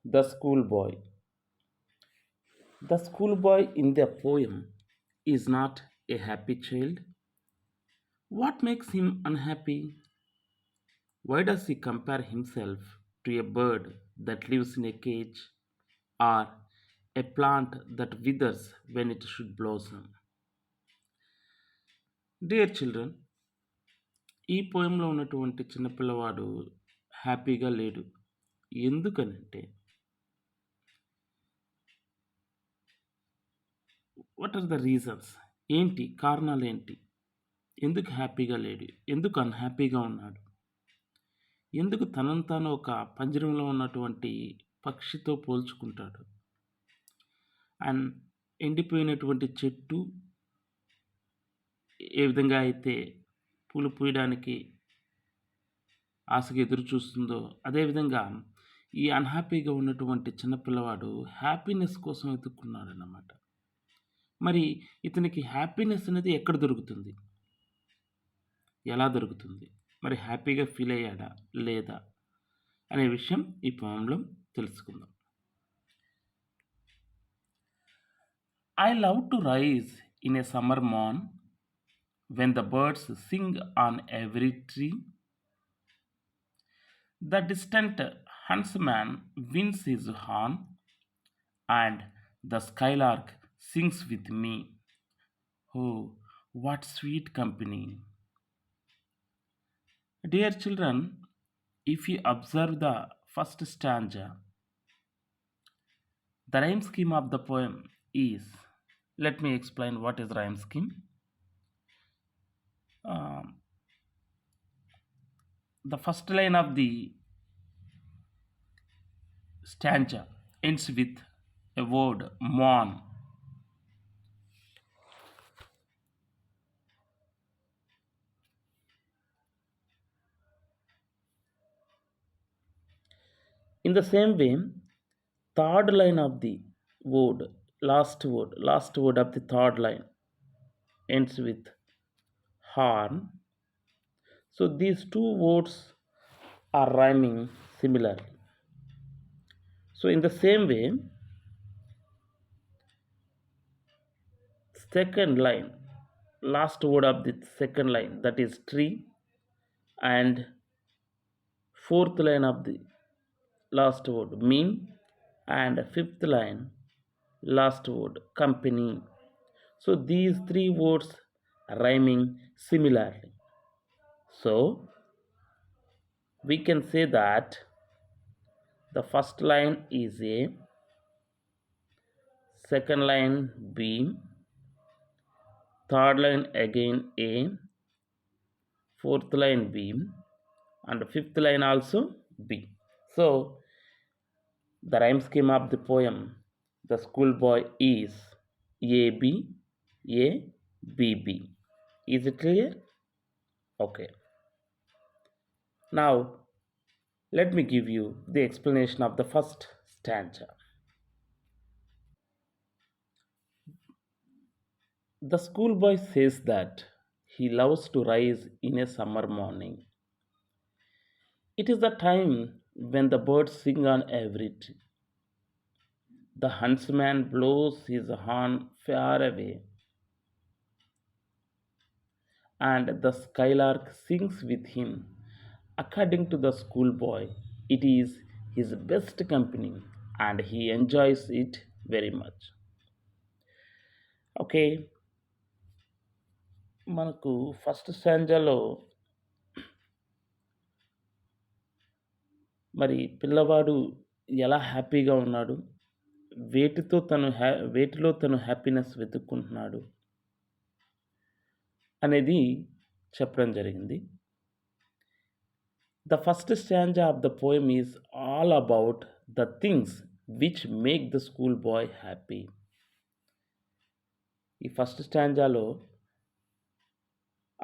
The schoolboy. The schoolboy in the poem is not a happy child. What makes him unhappy? Why does he compare himself to a bird that lives in a cage or a plant that withers when it should blossom? Dear children, ఈ పోయంలో ఉన్నటువంటి చిన్నపిల్లవాడు హ్యాపీగా లేడు. ఎందుకనంటే what are the reasons? ఏంటి కారణాలు ఏంటి? ఎందుకు హ్యాపీగా లేడు? ఎందుకు అన్‌హ్యాపీగా ఉన్నాడు? ఎందుకు తనను తాను ఒక పంజరంలో ఉన్నటువంటి పక్షితో పోల్చుకుంటాడు? అండ్ ఎండిపోయినటువంటి చెట్టు ఏ విధంగా అయితే పూలు పూయడానికి ఆశగా ఎదురు చూస్తుందో, అదేవిధంగా ఈ అన్‌హ్యాపీగా ఉన్నటువంటి చిన్న పిల్లవాడు హ్యాపీనెస్ కోసం వెతుక్కున్నాడన్నమాట. మరి ఇతనికి హ్యాపీనెస్ అనేది ఎక్కడ దొరుకుతుంది? ఎలా దొరుకుతుంది? మరి హ్యాపీగా ఫీల్ అయ్యాడా? లేదా? అనే విషయం ఈ పోయంలో తెలుసుకుందాం. I love to rise in a summer morn when the birds sing on every tree. The distant huntsman winds his horn and the skylark sings with me. Oh, what sweet company! Dear children, if you observe the first stanza, the rhyme scheme of the poem is, let me explain what is rhyme scheme. Um, the first line of the stanza ends with a word morn. In the same way, third line of the last word of the third line ends with horn. So these two words are rhyming similarly. So in the same way, second line, last word of the second line, that is tree, and fourth line of the last word mean, and fifth line last word company. So these three words are rhyming similarly. So we can say that the first line is A, second line B, third line again A, fourth line B, and fifth line also B. So the rhyme scheme of the poem The Schoolboy is A B A B B. Is it clear? Okay. Now let me give you the explanation of the first stanza. The schoolboy says that he loves to rise in a summer morning. It is the time when the birds sing on every tree. The huntsman blows his horn far away, and the skylark sings with him. According to the schoolboy, it is his best company and he enjoys it very much. Okay, మనకు first స్టాంజాలో మరి పిల్లవాడు ఎలా హ్యాపీగా ఉన్నాడు, వేటిలో తను happiness వెతుక్కుంటున్నాడు అనేది చెప్పడం జరిగింది. The first stanza of the poem is all about the things which make the school bye happy. ఈ ఫస్ట్ స్టాంజాలో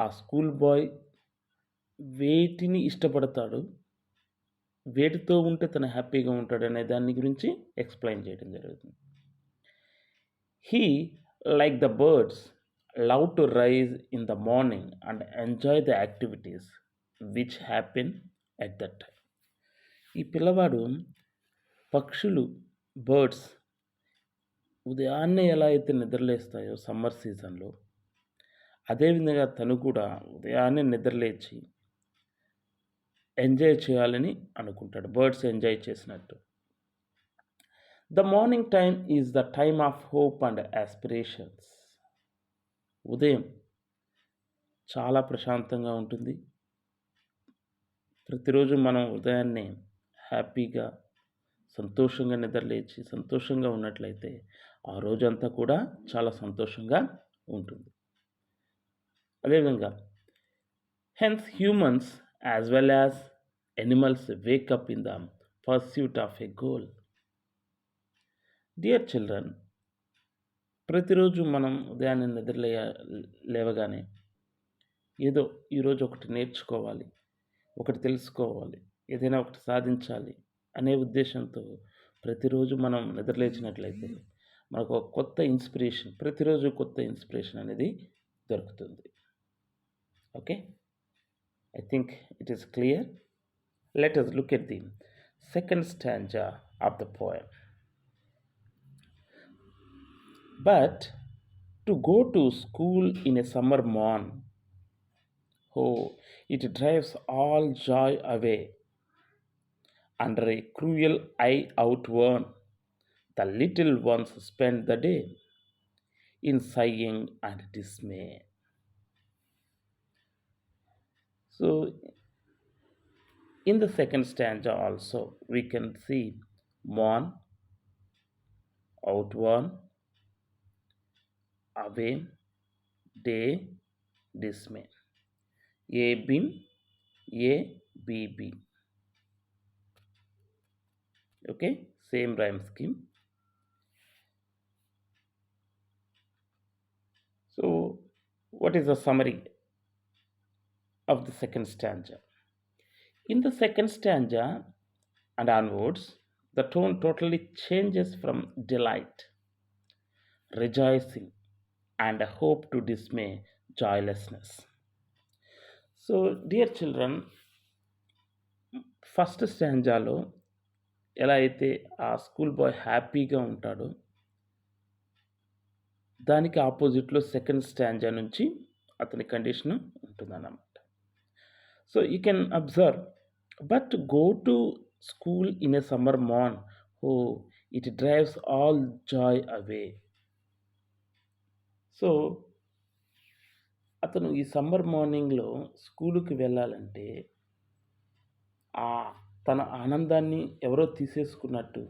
ఆ స్కూల్ బాయ్ వేటిని ఇష్టపడతాడు, వేటితో ఉంటే తను హ్యాపీగా ఉంటాడు అనే దాని గురించి ఎక్స్ప్లెయిన్ చేయడం జరుగుతుంది. He like the birds love to rise in the morning and enjoy the activities which happen at that time. ఈ పిల్లవాడు పక్షులు, బర్డ్స్ ఉదయాన్నే ఎలా అయితే నిద్రలేస్తాయో సమ్మర్ సీజన్‌లో, అదే విధంగా తను కూడా ఉదయాన్నే నిద్రలేచి ఎంజాయ్ చేయాలని అనుకుంటాడు. బర్డ్స్ ఎంజాయ్ చేసినట్టు. The morning time is the time of hope and aspirations. ఉదయం చాలా ప్రశాంతంగా ఉంటుంది. ప్రతిరోజు మనం ఉదయాన్నే హ్యాపీగా, సంతోషంగా నిద్రలేచి, సంతోషంగా ఉన్నట్లయితే, ఆ రోజంతా కూడా చాలా సంతోషంగా ఉంటుంది. అదేవిధంగా hence humans as well as animals Wake up in the pursuit of a goal. Dear children, ప్రతిరోజు మనం ఉదయాన్నే లేవగానే ఏదో ఈరోజు ఒకటి నేర్చుకోవాలి, ఒకటి తెలుసుకోవాలి, ఏదైనా ఒకటి సాధించాలి అనే ఉద్దేశంతో ప్రతిరోజు మనం నిద్రలేచినట్లయితే మనకు ఒక కొత్త ఇన్స్పిరేషన్, ప్రతిరోజు కొత్త ఇన్స్పిరేషన్ అనేది దొరుకుతుంది. Okay, I think it is clear. Let us look at the second stanza of the poem. But to go to school in a summer morn, oh, it drives all joy away. Under a cruel eye outworn, the little ones spend the day in sighing and dismay. So, in the second stanza also, we can see mourn, outworn, away, day, dismay. A bin, A B B. Okay, same rhyme scheme. So, what is the summary of the second stanza? In the second stanza and onwards, the tone totally changes from delight, rejoicing, and hope to dismay, joylessness. So, dear children, first స్టాంజాలో ఎలా అయితే ఆ school bye హ్యాపీగా ఉంటాడో, దానికి ఆపోజిట్లో second stanza నుంచి అతని కండిషన్ ఉంటుందన్నమాట. So you can observe, but go to school in a summer morn, O it drives all joy away. సో అతను ఈ సమ్మర్ మార్నింగ్లో స్కూలుకి వెళ్ళాలంటే ఆ తన ఆనందాన్ని ఎవరో తీసేసుకున్నట్టు,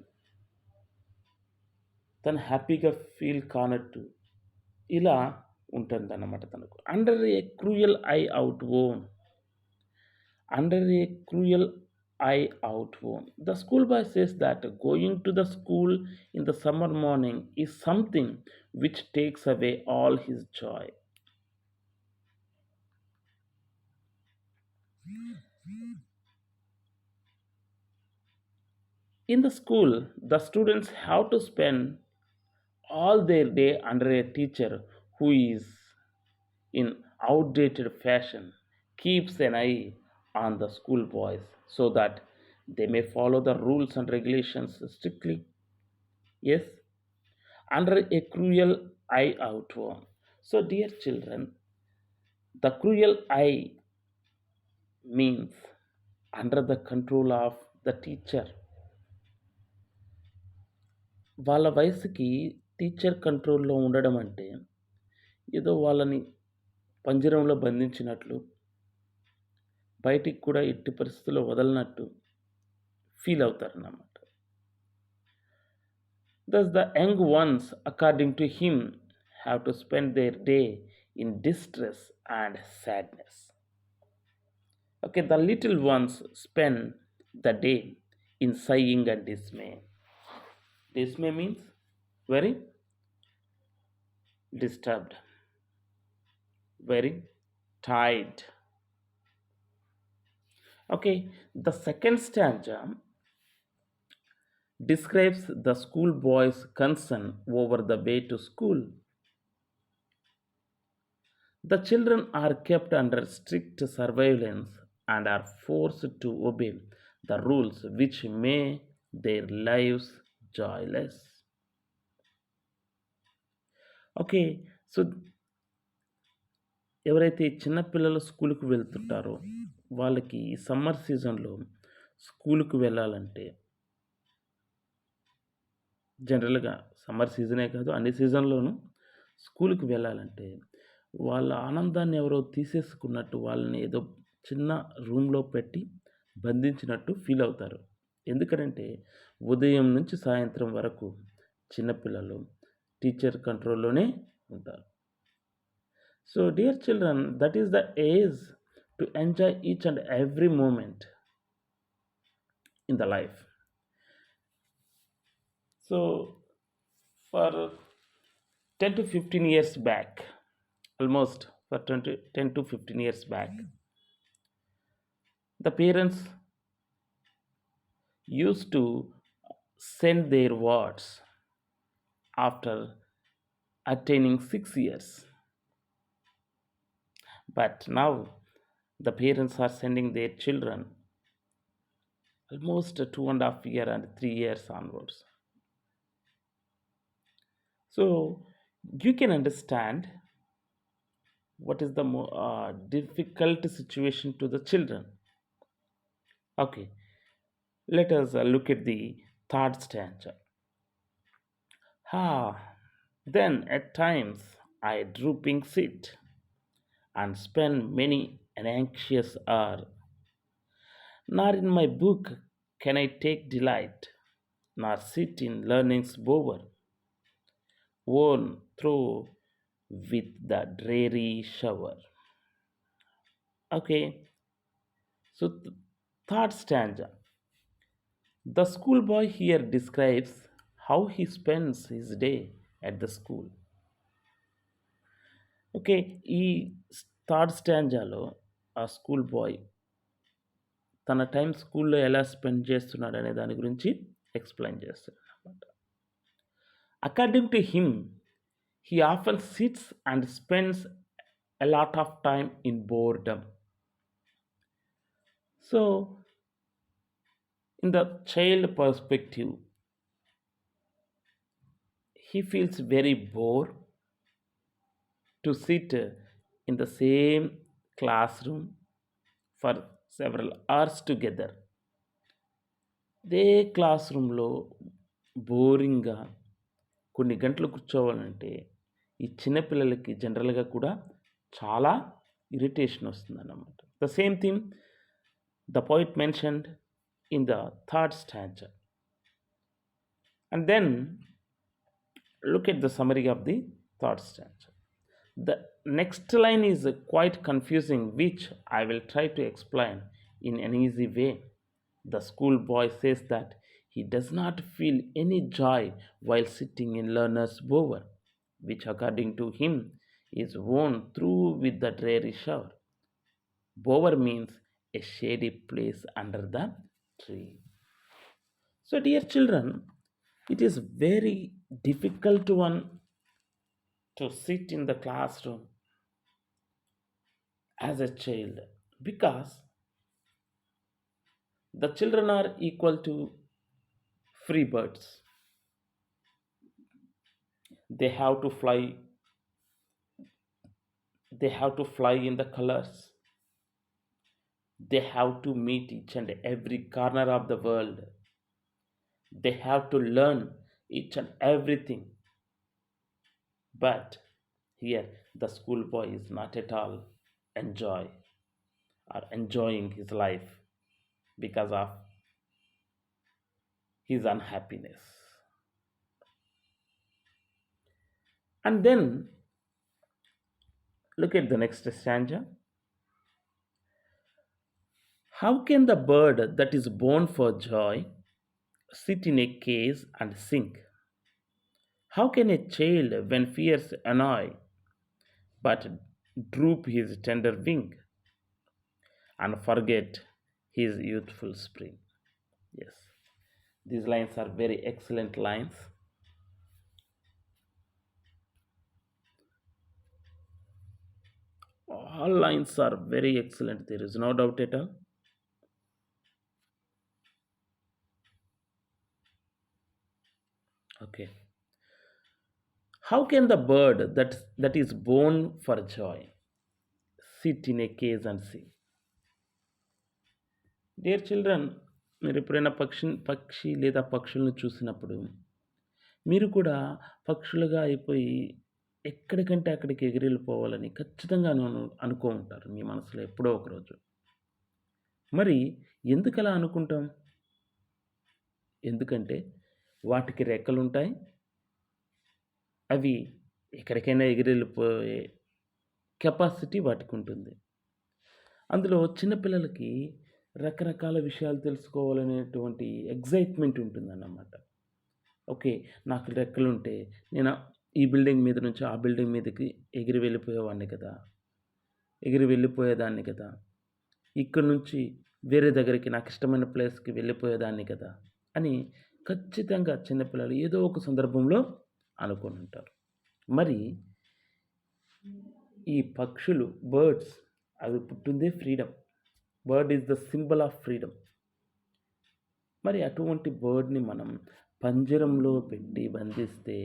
తను హ్యాపీగా ఫీల్ కానట్టు ఇలా ఉంటుందన్నమాట తనకు. Under A cruel I out own, under A cruel I out home. The schoolboy says that going to the school in the summer morning is something which takes away all his joy. In the school, the students have to spend all their day under a teacher who is in outdated fashion, keeps an eye on the schoolboys so that they may follow the rules and regulations strictly. Yes, under a cruel eye outworn. So, dear children, the cruel eye means under the control of the teacher. వాళ్ళ వయసుకి teacher కంట్రోల్లో ఉండడం అంటే ఏదో వాళ్ళని పంజరంలో బంధించినట్లు, బయటికి కూడా ఎట్టి పరిస్థితుల్లో వదలనట్టు feel అవుతారన్నమాట. Thus the young ones, according to him, have to spend their day in distress and sadness. Okay, the little ones spend the day in sighing and dismay. Dismay means very disturbed, very tired. Okay, the second stanza describes the schoolboy's concern over the way to school. The children are kept under strict surveillance and are forced to obey the rules which may their lives joyless. Okay. So, ఎవరైతే చిన్న పిల్లలు స్కూలుకి వెళ్తుంటారో, వాళ్ళకి ఈ summer సీజన్‌లో స్కూలుకి వెళ్ళాలంటే జనరల్‌గా సమ్మర్ సీజనే కాదు అన్ని సీజన్‌లోనూ స్కూలుకి వెళ్ళాలంటే, వాళ్ళ ఆనందాన్ని ఎవరో తీసేసుకున్నట్టు వాళ్ళని ఏదో చిన్న రూమ్‌లో పెట్టి బంధించినట్టు ఫీల్ అవుతారు. ఎందుకనంటే ఉదయం నుంచి సాయంత్రం వరకు చిన్న పిల్లలు టీచర్ కంట్రోల్‌లోనే ఉంటారు. So, dear children, that is the age to enjoy each and every moment in the life. So, for 10 to 15 years back, almost for 10 to 15 years back, the parents used to send their wards after attaining 6 years. But now the parents are sending their children almost 2.5 year and 3 years onwards. So you can understand what is the difficult situation to the children. Okay, let us look at the third stanza. Then at times I drooping sit and spend many an anxious hour. Nor in my book can I take delight, nor sit in learning's bower, worn through with the dreary shower. Okay, so third stanza. The schoolboy here describes how he spends his day at the school. Okay. ఈ third స్టాంజాలో ఆ school bye తన time స్కూల్లో ఎలా spend చేస్తున్నాడనే దాని గురించి explain చేస్తున్నాడనమాట. According to him, he often sits and spends a lot of time in boredom. So, in the child perspective, he feels very bored to sit in the same classroom for several hours together. అదే class రూమ్‌లో బోరింగ్‌గా కొన్ని గంటలు కూర్చోవాలంటే ఈ చిన్న పిల్లలకి జనరల్‌గా కూడా చాలా ఇరిటేషన్ వస్తుందన్నమాట. The same thing the poet mentioned in the third stanza. And then look at the summary of the third stanza. The next line is quite confusing, which I will try to explain in an easy way. The schoolboy says that he does not feel any joy while sitting in learner's bower, which, according to him, is worn through with the dreary shower. Bower means a shady place under the tree. So, dear children, it is very difficult one to sit in the classroom as a child because the children are equal to free birds. They have to fly, they have to fly in the colors. They have to meet each and every corner of the world. They have to learn each and everything. But here the schoolboy is not at all enjoy or enjoying his life because of his unhappiness. And then look at the next stanza. How can the bird that is born for joy sit in a cage and sing? How can a child, when fears annoy, but droop his tender wing and forget his youthful spring? Yes, these lines are very excellent lines. All lines are very excellent, there is no doubt at all. Okay. How can the bird that is born for joy sit in a cage and sing? Dear children, మీరు ఎప్పుడైనా పక్షి లేదా పక్షులను చూసినప్పుడు మీరు కూడా పక్షులుగా అయిపోయి ఎక్కడికంటే అక్కడికి ఎగిరెళ్ళిపోవాలని ఖచ్చితంగా అనుకో ఉంటారు మీ మనసులో ఎప్పుడో ఒకరోజు. మరి ఎందుకలా అనుకుంటాం? ఎందుకంటే వాటికి రెక్కలుంటాయి. అవి ఎక్కడికైనా ఎగిరెళ్ళిపోయే కెపాసిటీ వాటికుంటుంది. అందులో చిన్న పిల్లలకి రకరకాల విషయాలు తెలుసుకోవాలనేటువంటి ఎక్సైట్‌మెంట్ ఉంటుందన్నమాట. ఓకే. నాకు రెక్కలుంటే నేను ఈ బిల్డింగ్ మీద నుంచి ఆ బిల్డింగ్ మీదకి ఎగిరి వెళ్ళిపోయేవాడిని కదా! ఎగిరి వెళ్ళిపోయేదాన్ని కదా! ఇక్కడి నుంచి వేరే దగ్గరికి నాకిష్టమైన ప్లేస్‌కి వెళ్ళిపోయేదాన్ని కదా! అని ఖచ్చితంగా చిన్నపిల్లలు ఏదో ఒక సందర్భంలో అనుకునుంటారు. మరి ఈ పక్షులు, బర్డ్స్ అవి పుట్టిందే freedom. Bird is the symbol of freedom. మరి అటువంటి బర్డ్‌ని మనం పంజరంలో పెట్టి బంధిస్తే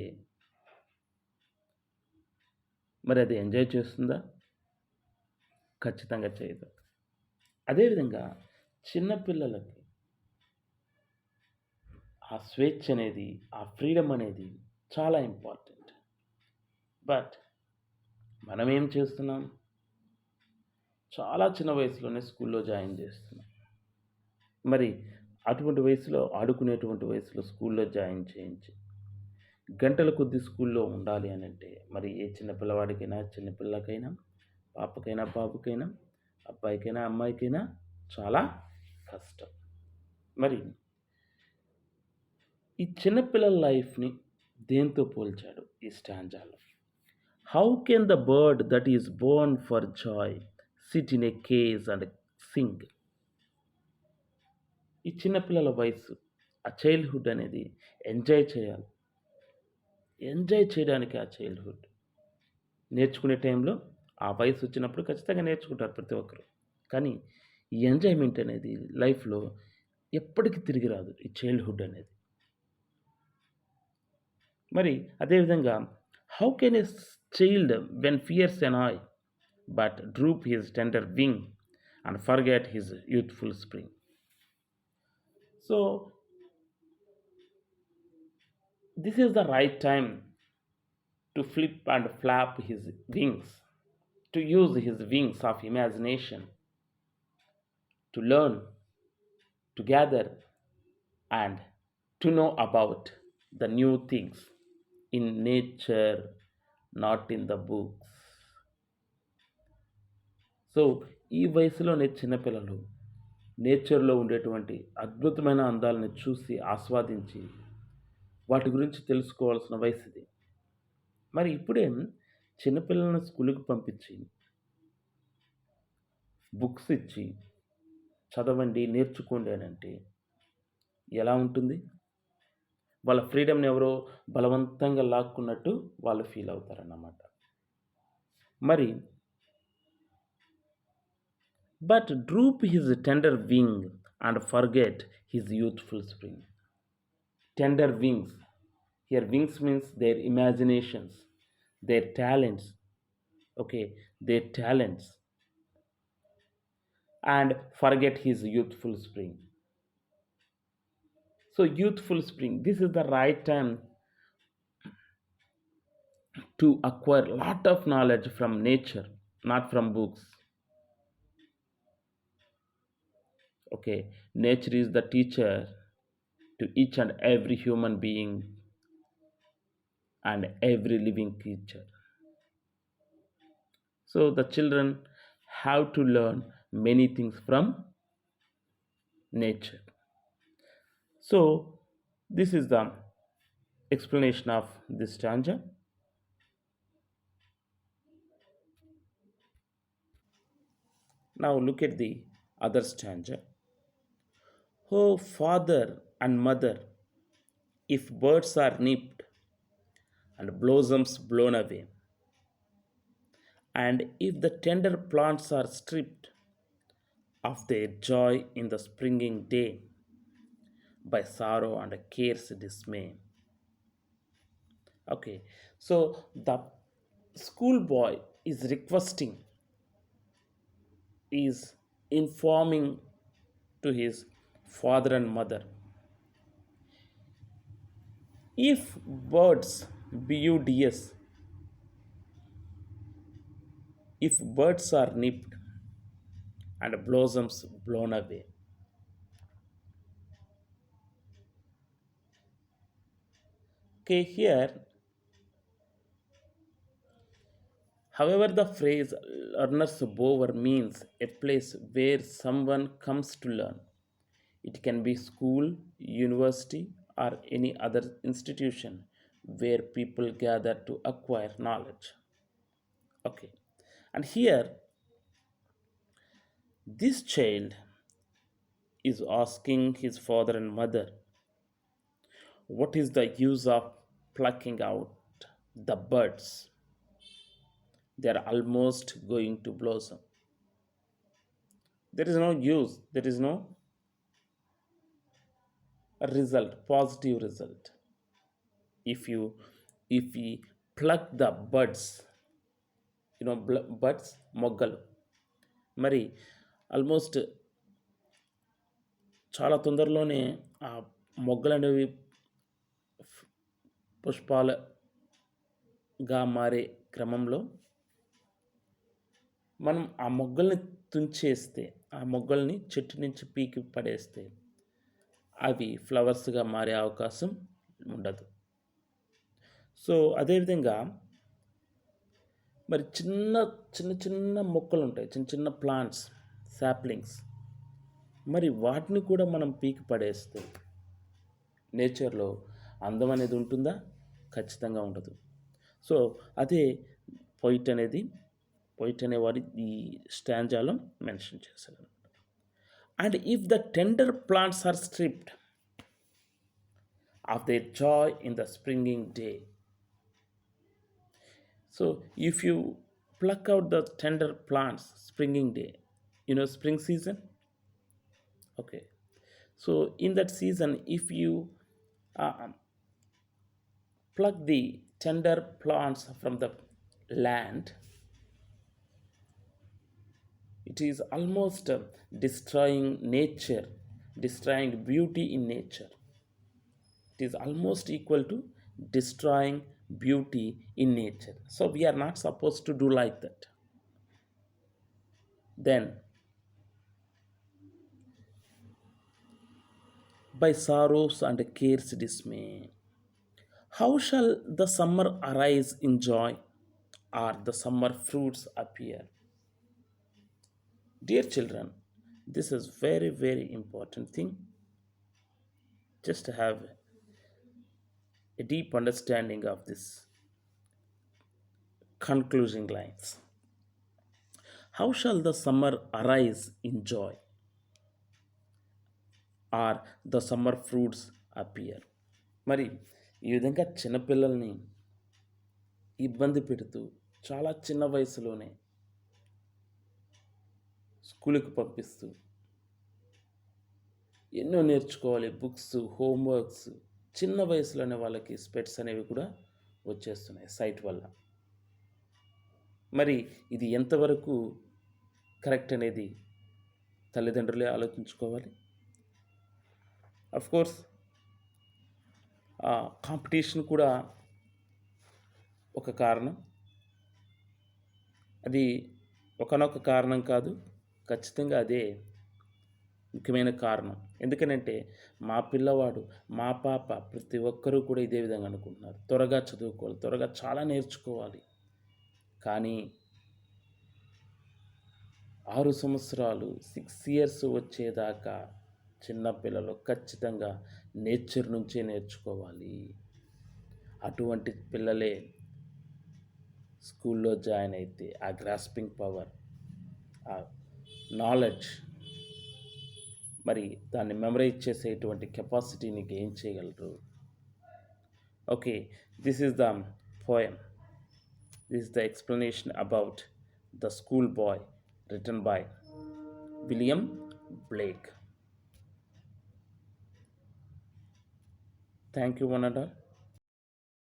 మరి అది ఎంజాయ్ చేస్తుందా? ఖచ్చితంగా చేయదు. అదేవిధంగా చిన్న పిల్లలకి ఆ స్వేచ్ఛ అనేది, ఆ ఫ్రీడమ్ అనేది చాలా ఇంపార్టెంట్. బట్ మనమేం చేస్తున్నాం? చాలా చిన్న వయసులోనే స్కూల్లో జాయిన్ చేస్తున్నాం. మరి అటువంటి వయసులో ఆడుకునేటువంటి వయసులో స్కూల్లో జాయిన్ చేయించి, గంటల కొద్దీ స్కూల్లో ఉండాలి అనంటే మరి ఏ చిన్న పిల్లవాడికైనా, చిన్న పిల్లకైనా, పాపకైనా, బాబుకైనా, అబ్బాయికైనా, అమ్మాయికైనా చాలా కష్టం. మరి ఈ చిన్న పిల్లల లైఫ్‌ని దేనితో పోల్చాడు ఈ స్టాంజాలో? How can the bird that is born for joy sit in a cage and sing? ఈ చిన్న పిల్లల వయసు, ఆ చైల్డ్‌హుడ్ అనేది ఎంజాయ్ చేయాలి. ఎంజాయ్ చేయడానికి ఆ చైల్డ్‌హుడ్. నేర్చుకునే టైంలో ఆ వయసు వచ్చినప్పుడు ఖచ్చితంగా నేర్చుకుంటారు ప్రతి ఒక్కరు. కానీ ఈ ఎంజాయ్‌మెంట్ అనేది లైఫ్‌లో ఎప్పటికి తిరిగి రాదు ఈ చైల్డ్‌హుడ్ అనేది. మరి అదేవిధంగా how can a child when fears annoy but droop his tender wing and forget his youthful spring? So, this is the right time to flip and flap his wings, to use his wings of imagination, to learn, to gather, and to know about the new things in nature, not in the books. So ఈ వయసులోనే చిన్నపిల్లలు నేచర్లో ఉండేటువంటి అద్భుతమైన అందాలని చూసి ఆస్వాదించి వాటి గురించి తెలుసుకోవాల్సిన వయసు ఇది. మరి ఇప్పుడే చిన్నపిల్లలను స్కూలుకి పంపించి బుక్స్ ఇచ్చి చదవండి, నేర్చుకోండి అని అంటే ఎలా ఉంటుంది? వాళ్ళ ఫ్రీడమ్‌ని ఎవరో బలవంతంగా లాక్కున్నట్టు వాళ్ళు ఫీల్ అవుతారన్నమాట. మరి but droop his tender wing and forget his youthful spring. Tender wings. Here, wings means their imaginations, their talents. Okay, their talents, and forget his youthful spring. So, youthful spring, this is the right time to acquire a lot of knowledge from nature, not from books. Okay, nature is the teacher to each and every human being and every living creature. So, the children have to learn many things from nature. So, this is the explanation of this stanza. Now, look at the other stanza. Oh, father and mother, if birds are nipped and blossoms blown away, and if the tender plants are stripped of their joy in the springing day by sorrow and care's dismay, Okay, so the schoolboy is requesting, is informing to his father and mother, if birds, buds, if birds are nipped and blossoms blown away. Okay, here, however, the phrase learner's bower means a place where someone comes to learn. It can be school, university, or any other institution where people gather to acquire knowledge. Okay, and here, this child is asking his father and mother, what is the use of plucking out the buds? They are almost going to blossom. There is no use, there is no result, positive result. If you if we pluck the buds, buds, మొగ్గలు, మరి almost చాలా తొందరలోనే ఆ మొగ్గలు అనేవి పుష్పాలుగా మారే క్రమంలో మనం ఆ మొగ్గల్ని తుంచేస్తే, ఆ మొగ్గల్ని చెట్టు నుంచి పీకి పడేస్తే అవి ఫ్లవర్స్గా మారే అవకాశం ఉండదు. సో అదేవిధంగా మరి చిన్న చిన్న చిన్న మొక్కలు ఉంటాయి, చిన్న చిన్న ప్లాంట్స్, సాప్లింగ్స్, మరి వాటిని కూడా మనం పీకి పడేస్తే నేచర్లో అందం అనేది ఉంటుందా? ఖచ్చితంగా ఉండదు. సో అదే పొయిట్ అనేది పొయిట్ అనేవాడు ఈ స్టాంజాలో మెన్షన్ చేశారు. And if the tender plants are stripped of their joy in the springing day. So, if you pluck out the tender plants, springing day, spring season. Okay, so in that season, if you uh, pluck the tender plants from the land, it is almost destroying nature, destroying beauty in nature. It is almost equal to destroying beauty in nature. So we are not supposed to do like that. Then, by sorrows and cares dismay, how shall the summer arise in joy, or the summer fruits appear? Dear children, this is very, very important thing. Just to have a deep understanding of this concluding lines. How shall the summer arise in joy, or the summer fruits appear? మరి ఈ విధంగా చిన్నపిల్లల్ని ఇబ్బంది పెడుతూ చాలా చిన్న వయసులోనే స్కూల్కి పంపిస్తూ ఎన్నో నేర్చుకోవాలి, బుక్స్, హోంవర్క్స్, చిన్న వయసులోనే వాళ్ళకి స్పెట్స్ అనేవి కూడా వచ్చేస్తున్నాయి సైట్ వల్ల. మరి ఇది ఎంతవరకు కరెక్ట్ అనేది తల్లిదండ్రులే ఆలోచించుకోవాలి. కోర్స్ కాంపిటీషన్ కూడా ఒక కారణం. అది ఒకనొక కారణం కాదు, ఖచ్చితంగా అదే ముఖ్యమైన కారణం. ఎందుకనంటే మా పిల్లవాడు, మా పాప, ప్రతి ఒక్కరూ కూడా ఇదే విధంగా అనుకుంటున్నారు. త్వరగా చదువుకోవాలి, త్వరగా చాలా నేర్చుకోవాలి. కానీ 6 సంవత్సరాలు, 6 ఇయర్స్ వచ్చేదాకా చిన్నపిల్లలు ఖచ్చితంగా నేచర్ నుంచే నేర్చుకోవాలి. అటువంటి పిల్లలే స్కూల్లో జాయిన్ అయితే ఆ గ్రాస్పింగ్ పవర్, ఆ నాలెడ్జ్, మరి దాన్ని మెమరైజ్ చేసేటువంటి కెపాసిటీని గెయిన్ చేయగలరు. Okay, this is the poem. This is the explanation about the school bye written by William Blake. Thank you, one and all.